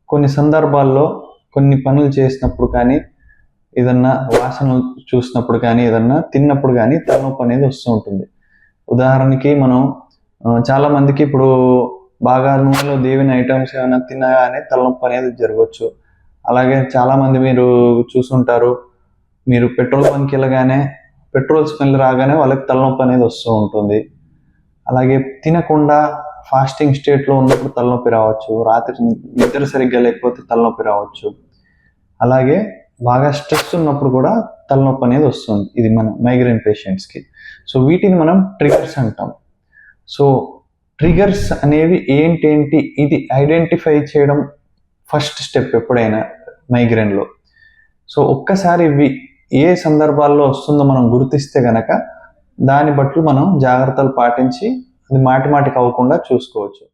కొన్ని సందర్భాల్లో కొన్ని పనులు చేసినప్పుడు కానీ, ఏదన్నా వాసనలు చూసినప్పుడు కానీ, ఏదన్నా తిన్నప్పుడు కానీ తలనొప్పి అనేది వస్తూ ఉంటుంది. ఉదాహరణకి మనం చాలా మందికి ఇప్పుడు బాగా నూనెలో దేవిన ఐటమ్స్ ఏమైనా తినగానే తలనొప్పి అనేది జరగవచ్చు. అలాగే చాలామంది మీరు చూసుంటారు. మీరు పెట్రోల్ బంక్‌కి వెళ్ళగానే పెట్రోల్ స్మెల్ రాగానే వాళ్ళకి తలనొప్పి అనేది వస్తూ ఉంటుంది. అలాగే తినకుండా ఫాస్టింగ్ స్టేట్లో ఉన్నప్పుడు తలనొప్పి రావచ్చు. రాత్రి నిద్ర సరిగ్గా లేకపోతే తలనొప్పి రావచ్చు. అలాగే బాగా స్ట్రెస్ ఉన్నప్పుడు కూడా తలనొప్పి అనేది వస్తుంది. ఇది మన మైగ్రేన్ పేషెంట్స్‌కి. సో వీటిని మనం ట్రిగర్స్ అంటాం. సో ట్రిగర్స్ అనేవి ఏంటేంటి ఇది ఐడెంటిఫై చేయడం ఫస్ట్ స్టెప్ ఎప్పుడైనా మైగ్రేన్‌లో. సో ఒక్కసారి ఇవి ఏ సందర్భాల్లో వస్తుందో మనం గుర్తిస్తే గనక దాన్ని బట్టి మనం జాగ్రత్తలు పాటించి అది మాటిమాటికి అవ్వకుండా చూసుకోవచ్చు.